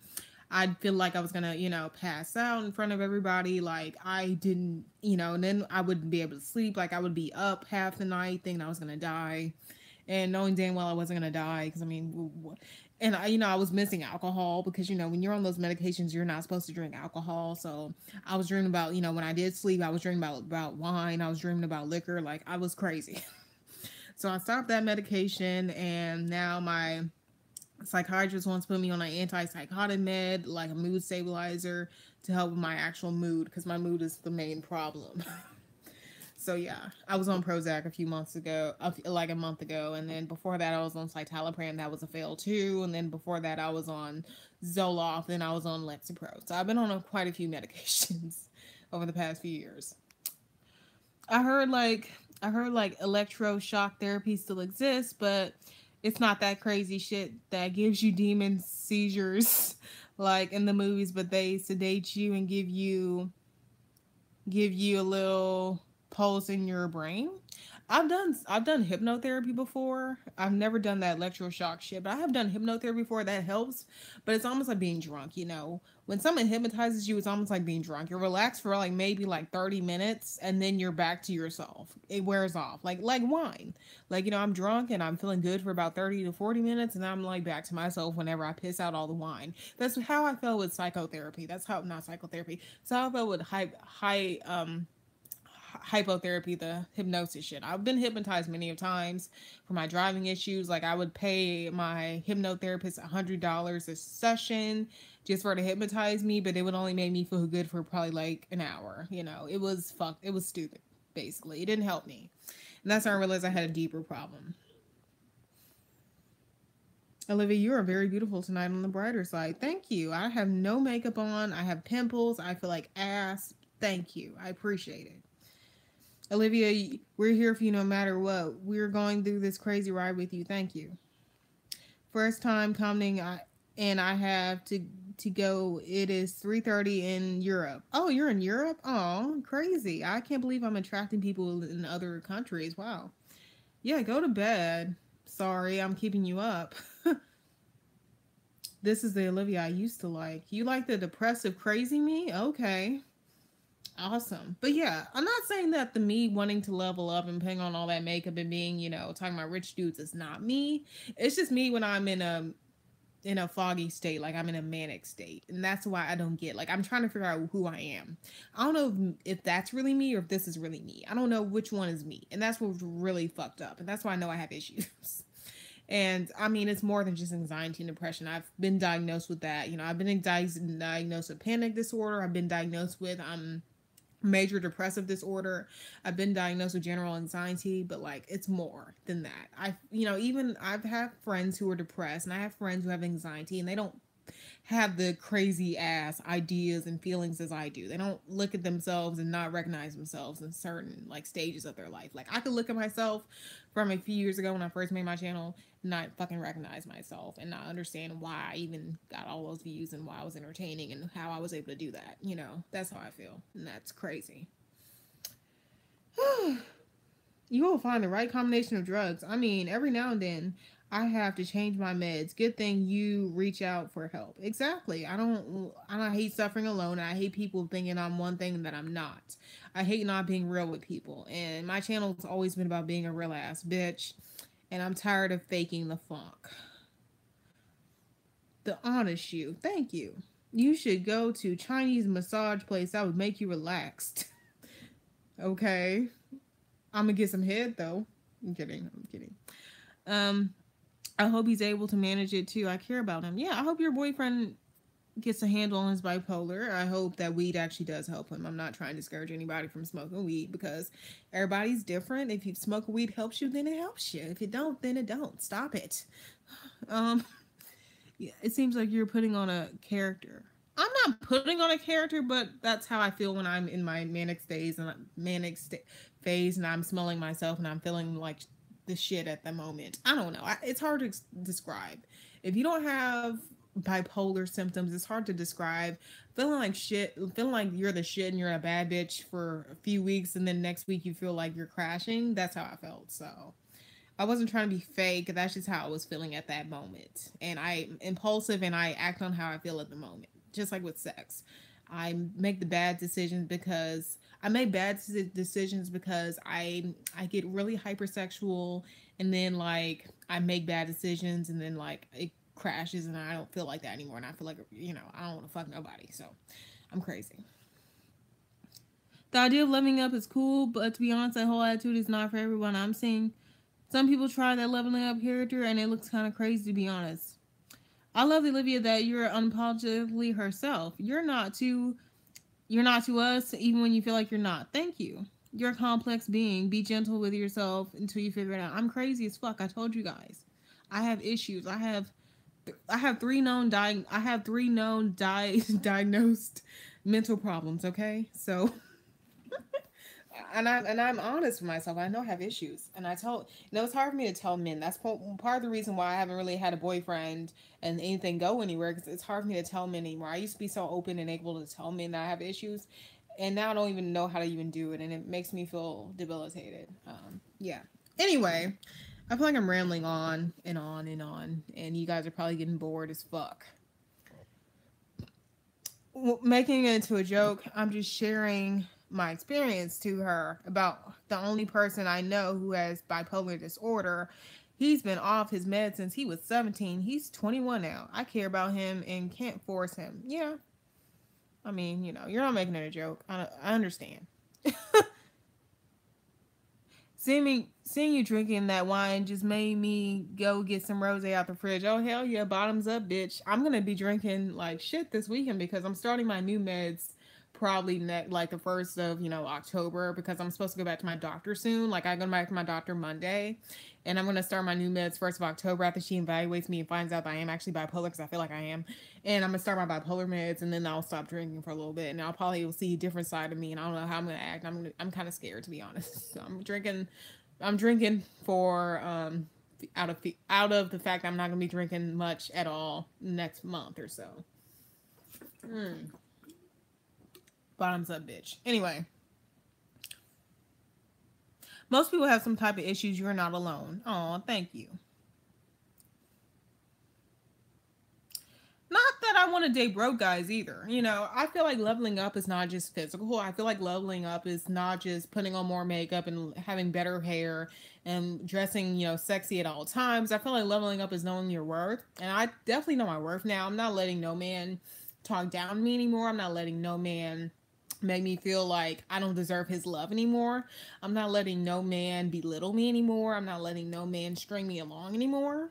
I'd feel like I was gonna, pass out in front of everybody. Like I didn't, and then I wouldn't be able to sleep. Like I would be up half the night thinking I was gonna die, and knowing damn well I wasn't gonna die. Because I mean, and I was missing alcohol because when you're on those medications, you're not supposed to drink alcohol. So I was dreaming about, when I did sleep, I was dreaming about wine. I was dreaming about liquor. Like I was crazy. So I stopped that medication, and now my psychiatrist wants to put me on an antipsychotic med, like a mood stabilizer, to help with my actual mood, because my mood is the main problem. So yeah, I was on Prozac a few months ago, like a month ago, and then before that I was on citalopram. That was a fail too, and then before that I was on Zoloft, and I was on Lexapro. So I've been on quite a few medications over the past few years. I heard like electroshock therapy still exists, but it's not that crazy shit that gives you demon seizures like in the movies, but they sedate you and give you a little pulse in your brain. I've done hypnotherapy before. I've never done that electroshock shit, but I have done hypnotherapy before. That helps, but it's almost like being drunk. When someone hypnotizes you, it's almost like being drunk. You're relaxed for like maybe like 30 minutes, and then you're back to yourself. It wears off like wine. Like I'm drunk and I'm feeling good for about 30 to 40 minutes, and I'm like back to myself whenever I piss out all the wine. That's how I felt with psychotherapy. That's how not psychotherapy. So how I felt with hypotherapy, the hypnosis shit. I've been hypnotized many of times for my driving issues. Like I would pay my hypnotherapist $100 a session just for her to hypnotize me, but it would only make me feel good for probably like an hour. It was fucked. It was stupid. Basically, it didn't help me, and that's when I realized I had a deeper problem. Olivia, you are very beautiful tonight on the brighter side. Thank you. I have no makeup on. I have pimples. I feel like ass. Thank you. I appreciate it. Olivia, we're here for you no matter what. We're going through this crazy ride with you. Thank you. First time commenting, and I have to go. It is 3:30 in Europe. Oh, you're in Europe? Oh, crazy. I can't believe I'm attracting people in other countries. Wow. Yeah, go to bed. Sorry, I'm keeping you up. This is the Olivia I used to like. You like the depressive crazy me? Okay. Awesome. But yeah, I'm not saying that the me wanting to level up and putting on all that makeup and being, talking about rich dudes is not me. It's just me when I'm in a foggy state, like I'm in a manic state. And that's why I don't get, like, I'm trying to figure out who I am. I don't know if that's really me or if this is really me. I don't know which one is me. And that's what's really fucked up. And that's why I know I have issues. And I mean, it's more than just anxiety and depression. I've been diagnosed with that. I've been diagnosed with panic disorder. I've been diagnosed with major depressive disorder. I've been diagnosed with general anxiety, but like it's more than that. Even I've had friends who are depressed, and I have friends who have anxiety, and they don't have the crazy ass ideas and feelings as I do. They don't look at themselves and not recognize themselves in certain like stages of their life. Like I could look at myself from a few years ago when I first made my channel, not fucking recognize myself and not understand why I even got all those views and why I was entertaining and how I was able to do that. That's how I feel. And that's crazy. You will find the right combination of drugs. I mean, every now and then I have to change my meds. Good thing you reach out for help. Exactly. I don't hate suffering alone. I hate people thinking I'm one thing that I'm not. I hate not being real with people. And my channel's always been about being a real ass bitch. And I'm tired of faking the funk. The honest you. Thank you. You should go to Chinese massage place that would make you relaxed. Okay. I'm gonna get some head though. I'm kidding. I'm kidding. Um, I hope he's able to manage it too. I care about him. Yeah, I hope your boyfriend gets a handle on his bipolar. I hope that weed actually does help him. I'm not trying to discourage anybody from smoking weed because everybody's different. If you smoke weed helps you, then it helps you. If it don't, then it don't. Stop it. Um, yeah, it seems like you're putting on a character. I'm not putting on a character, but that's how I feel when I'm in my phase and I'm smelling myself and I'm feeling like the shit at the moment. I don't know. It's hard to describe. If you don't have bipolar symptoms, it's hard to describe. Feeling like shit, feeling like you're the shit and you're a bad bitch for a few weeks and then next week you feel like you're crashing. That's how I felt. So I wasn't trying to be fake. That's just how I was feeling at that moment. And I'm impulsive and I act on how I feel at the moment. Just like with sex. I make the bad decisions because I make bad decisions because I get really hypersexual and then like I make bad decisions and then like it crashes and I don't feel like that anymore and I feel like I don't want to fuck nobody. So I'm crazy. The idea of leveling up is cool, but to be honest, that whole attitude is not for everyone. I'm seeing some people try that leveling up character and it looks kind of crazy to be honest. I love Olivia that you're unapologetically herself. You're not to us even when you feel like you're not. Thank you. You're a complex being. Be gentle with yourself until you figure it out. I'm crazy as fuck. I told you guys. I have issues. I have three known diagnosed mental problems, okay? So and I'm honest with myself. I know I have issues, and it's hard for me to tell men. That's part of the reason why I haven't really had a boyfriend and anything go anywhere because it's hard for me to tell men anymore. I used to be so open and able to tell men that I have issues, and now I don't even know how to even do it, and it makes me feel debilitated. Yeah. Anyway, I feel like I'm rambling on and on and on, and you guys are probably getting bored as fuck. Making it into a joke, I'm just sharing my experience to her about the only person I know who has bipolar disorder. He's been off his meds since he was 17. He's 21 now. I care about him and can't force him. Yeah. I mean, you're not making it a joke. I understand. Seeing you drinking that wine just made me go get some rosé out the fridge. Oh hell yeah, bottoms up, bitch. I'm gonna be drinking like shit this weekend because I'm starting my new meds probably like the first of October because I'm supposed to go back to my doctor soon. Like I go back to my doctor Monday, and I'm gonna start my new meds first of October after she evaluates me and finds out that I am actually bipolar because I feel like I am. And I'm gonna start my bipolar meds and then I'll stop drinking for a little bit and I'll probably will see a different side of me and I don't know how I'm gonna act. I'm kind of scared to be honest. So I'm drinking for out of the fact I'm not gonna be drinking much at all next month or so. Bottoms up, bitch. Anyway, most people have some type of issues. You're not alone. Oh, thank you. Not that I want to date broke guys either. I feel like leveling up is not just physical. I feel like leveling up is not just putting on more makeup and having better hair and dressing, sexy at all times. I feel like leveling up is knowing your worth. And I definitely know my worth now. I'm not letting no man talk down to me anymore. I'm not letting no man make me feel like I don't deserve his love anymore. I'm not letting no man belittle me anymore. I'm not letting no man string me along anymore.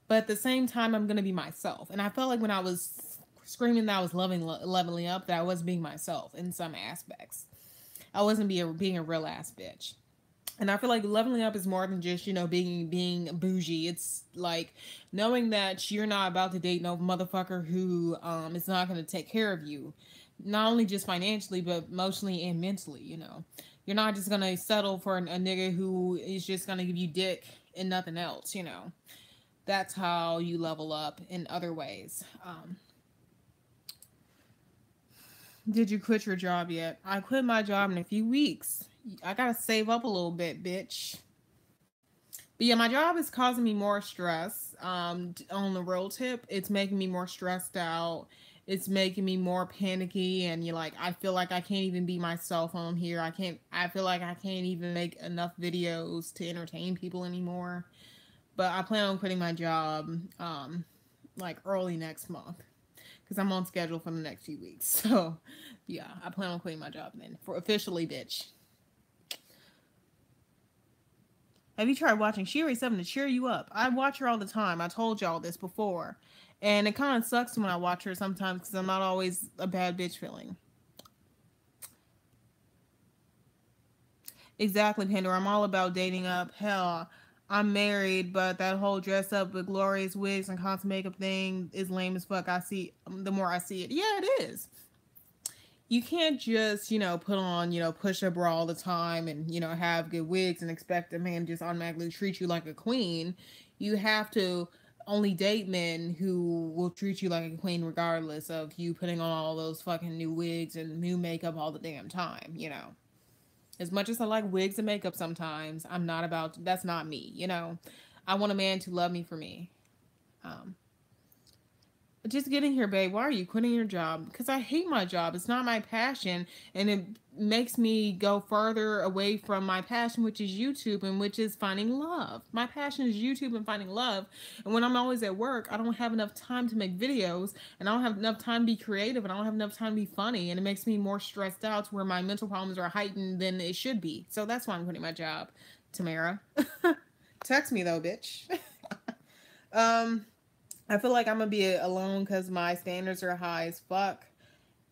But at the same time, I'm going to be myself. And I felt like when I was screaming that I was leveling up, that I was being myself in some aspects. I wasn't being a real ass bitch. And I feel like leveling up is more than just, being bougie. It's like knowing that you're not about to date no motherfucker who is not going to take care of you. Not only just financially, but emotionally and mentally, You're not just going to settle for a nigga who is just going to give you dick and nothing else, That's how you level up in other ways. Did you quit your job yet? I quit my job in a few weeks. I gotta save up a little bit, bitch. But yeah, my job is causing me more stress. On the real tip, it's making me more stressed out. It's making me more panicky, and you're like, I feel like I can't even be myself on here. I can't. I feel like I can't even make enough videos to entertain people anymore. But I plan on quitting my job, like early next month, because I'm on schedule for the next few weeks. So, yeah, I plan on quitting my job then for officially, bitch. Have you tried watching Sherry 7 to cheer you up? I watch her all the time. I told y'all this before. And it kind of sucks when I watch her sometimes because I'm not always a bad bitch feeling. Exactly, Pandora. I'm all about dating up. Hell, I'm married, but that whole dress up with glorious wigs and constant makeup thing is lame as fuck. I see the more I see it. Yeah, it is. You can't just, put on, push up bra all the time and, have good wigs and expect a man to just automatically treat you like a queen. You have to only date men who will treat you like a queen regardless of you putting on all those fucking new wigs and new makeup all the damn time. As much as I like wigs and makeup sometimes, I'm not about, that's not me. I want a man to love me for me. Um, just get in here, babe. Why are you quitting your job? Because I hate my job. It's not my passion, and it makes me go further away from my passion, which is YouTube and which is finding love. My passion is YouTube and finding love. And when I'm always at work, I don't have enough time to make videos, and I don't have enough time to be creative, and I don't have enough time to be funny, and it makes me more stressed out to where my mental problems are heightened than it should be. So that's why I'm quitting my job, Tamara. Text me though, bitch. um. I feel like I'm gonna be alone because my standards are high as fuck,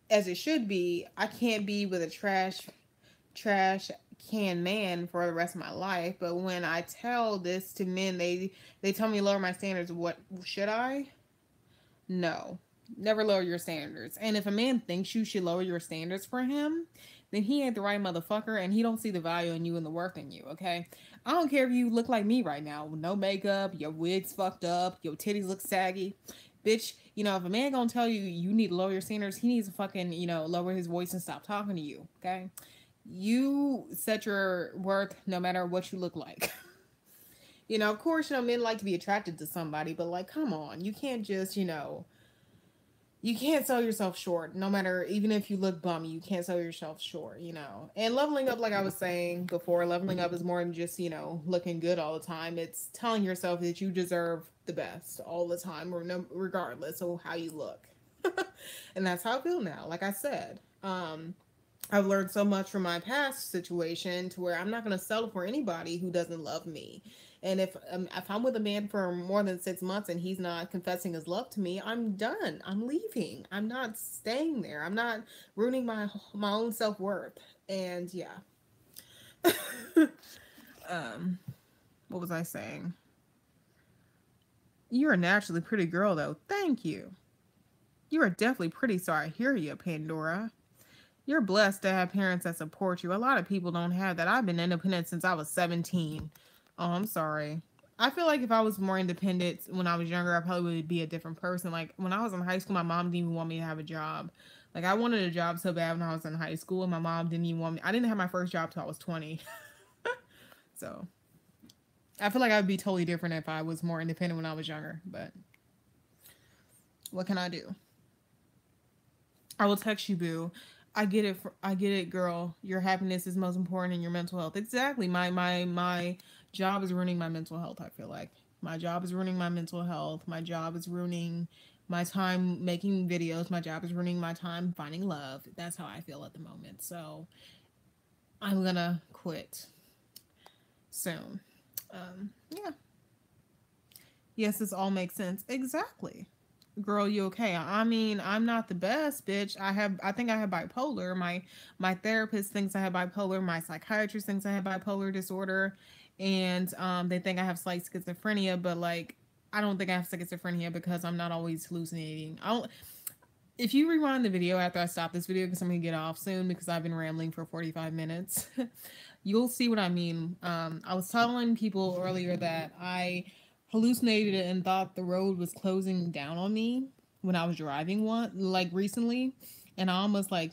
as it should be. I can't be with a trash can man for the rest of my life. But when I tell this to men, they tell me to lower my standards. What should I? No, never lower your standards. And if a man thinks you should lower your standards for him, then he ain't the right motherfucker, and he don't see the value in you and the worth in you. Okay, I don't care if you look like me right now, with no makeup, your wig's fucked up, your titties look saggy, bitch. If a man gonna tell you you need to lower your standards, he needs to fucking lower his voice and stop talking to you. Okay, you set your worth no matter what you look like. Of course, men like to be attracted to somebody, but like, come on, you can't just, you can't sell yourself short. No matter, even if you look bummy, you can't sell yourself short. And leveling up, like I was saying before, leveling up is more than just, looking good all the time. It's telling yourself that you deserve the best all the time, or no, regardless of how you look. And that's how I feel now. Like I said, I've learned so much from my past situation to where I'm not going to settle for anybody who doesn't love me. And if I'm with a man for more than 6 months and he's not confessing his love to me, I'm done. I'm leaving. I'm not staying there. I'm not ruining my own self-worth. And yeah. What was I saying? You're a naturally pretty girl, though. Thank you. You are definitely pretty, so I hear you, Pandora. You're blessed to have parents that support you. A lot of people don't have that. I've been independent since I was 17. Oh, I'm sorry. I feel like if I was more independent when I was younger, I probably would be a different person. Like when I was in high school, my mom didn't even want me to have a job. Like I wanted a job so bad when I was in high school, and my mom didn't even want me. I didn't have my first job till I was 20. So I feel like I would be totally different if I was more independent when I was younger. But what can I do? I will text you, boo. I get it. I get it, girl. Your happiness is most important in your mental health. Exactly. My job is ruining my mental health. I feel like my job is ruining my mental health. My job is ruining my time making videos. My job is ruining my time finding love. That's how I feel at the moment. So I'm gonna quit soon. Yeah. Yes, this all makes sense. Exactly. Girl, you okay? I mean, I'm not the best, bitch. I think I have bipolar. My therapist thinks I have bipolar. My psychiatrist thinks I have bipolar disorder, and they think I have slight schizophrenia. But like, I don't think I have schizophrenia because I'm not always hallucinating. I don't. If you rewind the video after I stop this video, because I'm gonna get off soon because I've been rambling for 45 minutes, you'll see what I mean. I was telling people earlier that I hallucinated and thought the road was closing down on me when I was driving like recently, and I almost like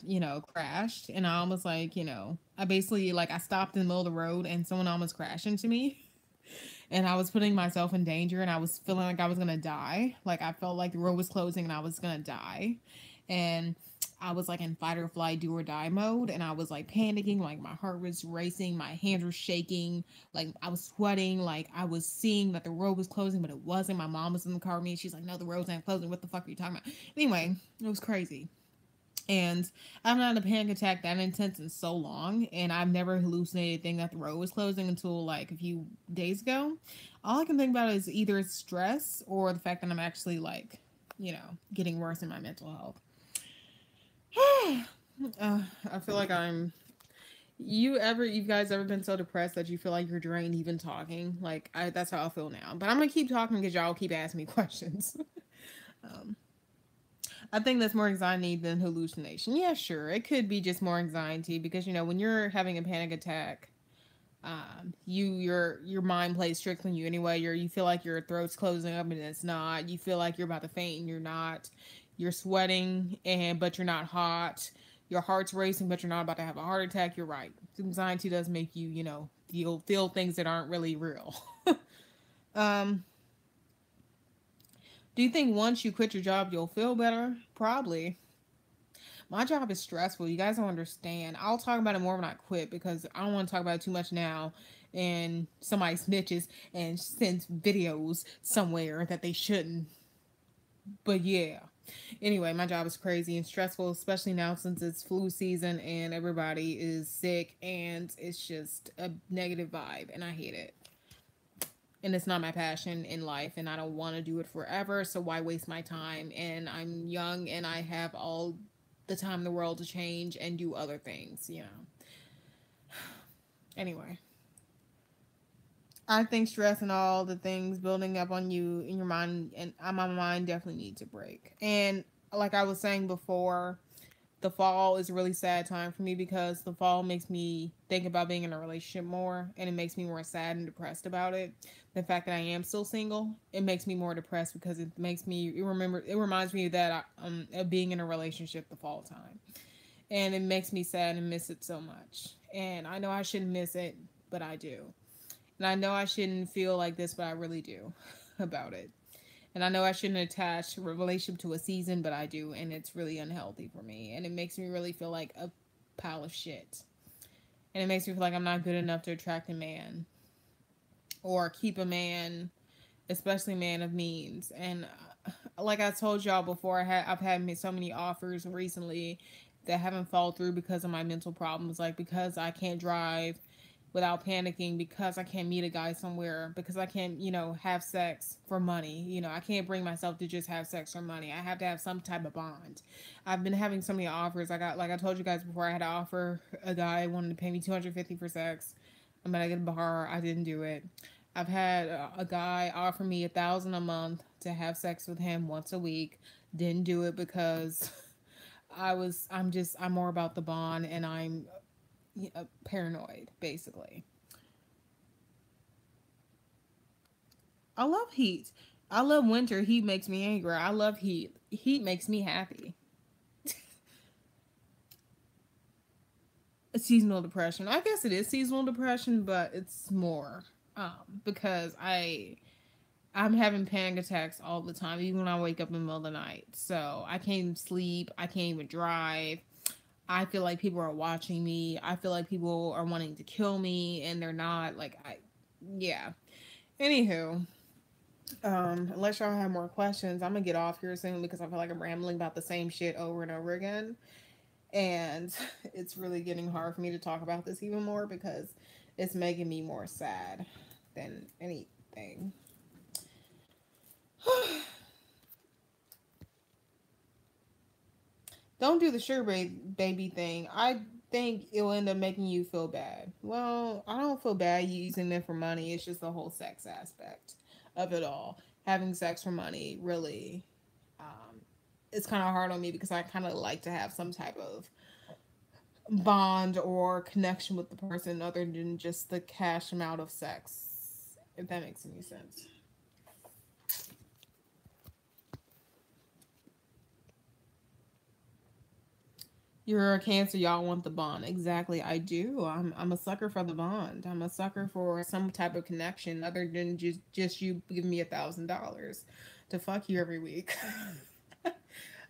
crashed, and I almost like I basically like I stopped in the middle of the road and someone almost crashed into me. and I was putting myself in danger, and I was feeling like I was gonna die. Like I felt like the road was closing and I was gonna die. And I was like in fight or flight, do or die mode, and I was like panicking, like my heart was racing, my hands were shaking, like I was sweating, like I was seeing that the road was closing, but it wasn't. My mom was in the car with me, and she's like, "No, the road's not closing. What the fuck are you talking about?" Anyway, it was crazy. And I've not had a panic attack that intense in so long, and I've never hallucinated thinking that the road was closing until like a few days ago. All I can think about is either stress or the fact that I'm actually like, getting worse in my mental health. I feel like I'm. You guys ever been so depressed that you feel like you're drained even talking? Like that's how I feel now. But I'm gonna keep talking because y'all keep asking me questions. um, I think that's more anxiety than hallucination. Yeah, sure. It could be just more anxiety because when you're having a panic attack, your mind plays tricks on you anyway. You feel like your throat's closing up and it's not. You feel like you're about to faint and you're not. You're sweating but you're not hot. Your heart's racing but you're not about to have a heart attack. You're right. Anxiety does make you, you'll feel things that aren't really real. um do you think once you quit your job you'll feel better? Probably. My job is stressful. You guys don't understand. I'll talk about it more when I quit because I don't want to talk about it too much now. And somebody snitches and sends videos somewhere that they shouldn't. But yeah. Anyway, my job is crazy and stressful, especially now since it's flu season and everybody is sick and it's just a negative vibe and I hate it. And it's not my passion in life and I don't want to do it forever, so why waste my time? And I'm young and I have all the time in the world to change and do other things. Anyway, I think stress and all the things building up on you in your mind and my mind definitely needs a break. And like I was saying before, the fall is a really sad time for me because the fall makes me think about being in a relationship more and it makes me more sad and depressed about it. The fact that I am still single, it makes me more depressed because it reminds me that of being in a relationship the fall time. And it makes me sad and miss it so much. And I know I shouldn't miss it, but I do. And I know I shouldn't feel like this, but I really do about it. And I know I shouldn't attach a relationship to a season, but I do. And it's really unhealthy for me. And it makes me really feel like a pile of shit. And it makes me feel like I'm not good enough to attract a man or keep a man, especially a man of means. And like I told y'all before, I've had so many offers recently that haven't fallen through because of my mental problems. Like because I can't drive without panicking, because I can't meet a guy somewhere, because I can't, have sex for money. I can't bring myself to just have sex for money. I have to have some type of bond. I've been having so many offers. Like I told you guys before, I had to offer a guy wanted to pay me $250 for sex. I'm at a bar. I didn't do it. I've had a guy offer me $1,000 a month to have sex with him once a week. Didn't do it because I'm more about the bond and I'm paranoid, basically. I love heat. I love winter. Heat makes me angry. I love heat. Heat makes me happy. Seasonal depression. I guess it is seasonal depression, but it's more because I'm having panic attacks all the time, even when I wake up in the middle of the night. So I can't even sleep. I can't even drive. I feel like people are watching me. I feel like people are wanting to kill me, and they're not. Yeah. Anywho, unless y'all have more questions, I'm gonna get off here soon because I feel like I'm rambling about the same shit over and over again. And it's really getting hard for me to talk about this even more because it's making me more sad than anything. Don't do the sugar baby thing. I think it'll end up making you feel bad. Well, I don't feel bad using them for money. It's just the whole sex aspect of it all. Having sex for money really, it's kind of hard on me because I kind of like to have some type of bond or connection with the person other than just the cash amount of sex, if that makes any sense. You're a Cancer, y'all want the bond. Exactly, I do. I'm a sucker for the bond. I'm a sucker for some type of connection other than just you giving me $1,000 to fuck you every week.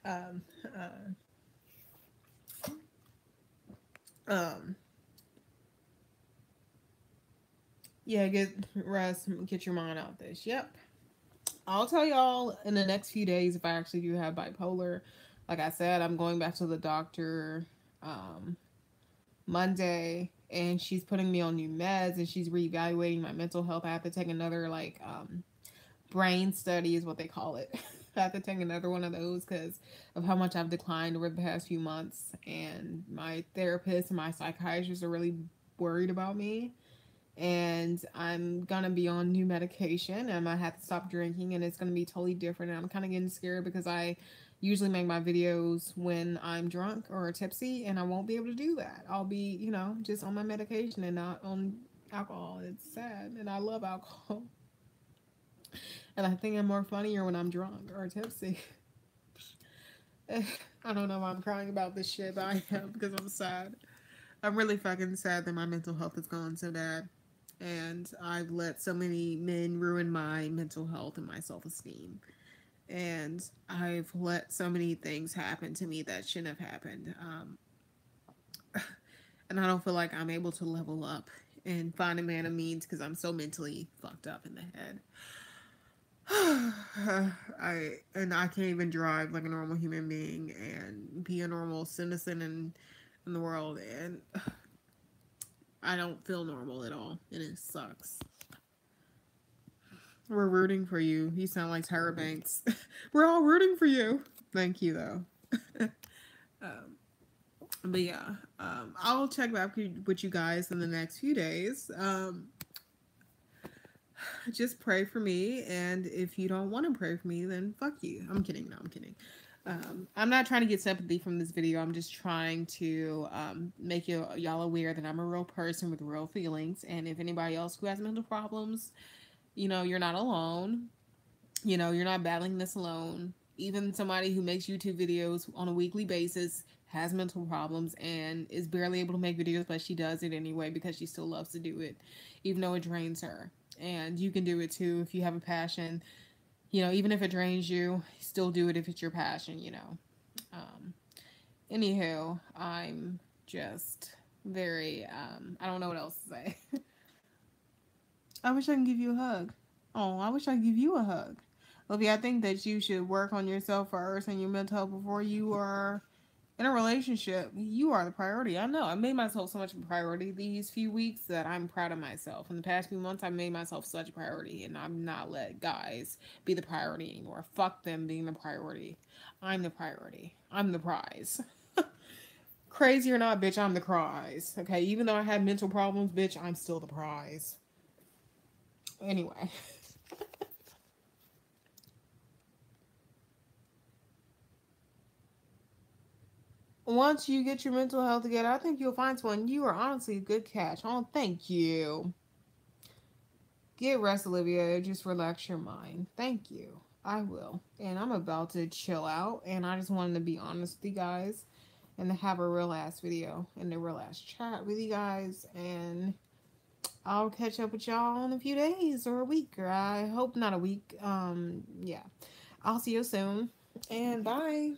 um, um, yeah, get rest, get your mind out this. Yep. I'll tell y'all in the next few days if I actually do have bipolar. Like I said, I'm going back to the doctor um, Monday, and she's putting me on new meds, and she's reevaluating my mental health. I have to take another brain study is what they call it. I have to take another one of those because of how much I've declined over the past few months, and my therapist and my psychiatrist are really worried about me, and I'm gonna be on new medication and I have to stop drinking, and it's gonna be totally different. And I'm kind of getting scared because I usually make my videos when I'm drunk or tipsy, and I won't be able to do that. I'll be, just on my medication and not on alcohol. It's sad, and I love alcohol. And I think I'm more funnier when I'm drunk or tipsy. I don't know why I'm crying about this shit, but I am because I'm sad. I'm really fucking sad that my mental health is going so bad. And I've let so many men ruin my mental health and my self esteem. And I've let so many things happen to me that shouldn't have happened. And I don't feel like I'm able to level up and find a man of means because I'm so mentally fucked up in the head. I can't even drive like a normal human being and be a normal citizen in the world, and I don't feel normal at all, and it sucks. We're rooting for you. You sound like Tyra Banks. We're all rooting for you. Thank you, though. But yeah, I'll check back with you guys in the next few days. Just pray for me, and if you don't want to pray for me, then fuck you. I'm kidding. No, I'm kidding. I'm not trying to get sympathy from this video. I'm just trying to make y'all aware that I'm a real person with real feelings, and if anybody else who has mental problems, you're not alone. You're not battling this alone. Even somebody who makes YouTube videos on a weekly basis has mental problems and is barely able to make videos, but she does it anyway because she still loves to do it, even though it drains her. And you can do it too if you have a passion. Even if it drains you, still do it if it's your passion. Um, Anywho, I'm just very, I don't know what else to say. I wish I could give you a hug. Oh, I wish I could give you a hug. Olivia, I think that you should work on yourself first and your mental health before you are in a relationship. You are the priority. I know. I made myself so much of a priority these few weeks that I'm proud of myself. In the past few months, I made myself such a priority, and I'm not let guys be the priority anymore. Fuck them being the priority. I'm the priority. I'm the prize. Crazy or not, bitch, I'm the prize. Okay, even though I had mental problems, bitch, I'm still the prize. Anyway. Once you get your mental health together, I think you'll find someone. You are honestly a good catch. Oh, thank you. Get rest, Olivia. Just relax your mind. Thank you. I will. And I'm about to chill out. And I just wanted to be honest with you guys and to have a real ass video and a real ass chat with you guys. And I'll catch up with y'all in a few days or a week. Or I hope not a week. Yeah. I'll see you soon. And bye.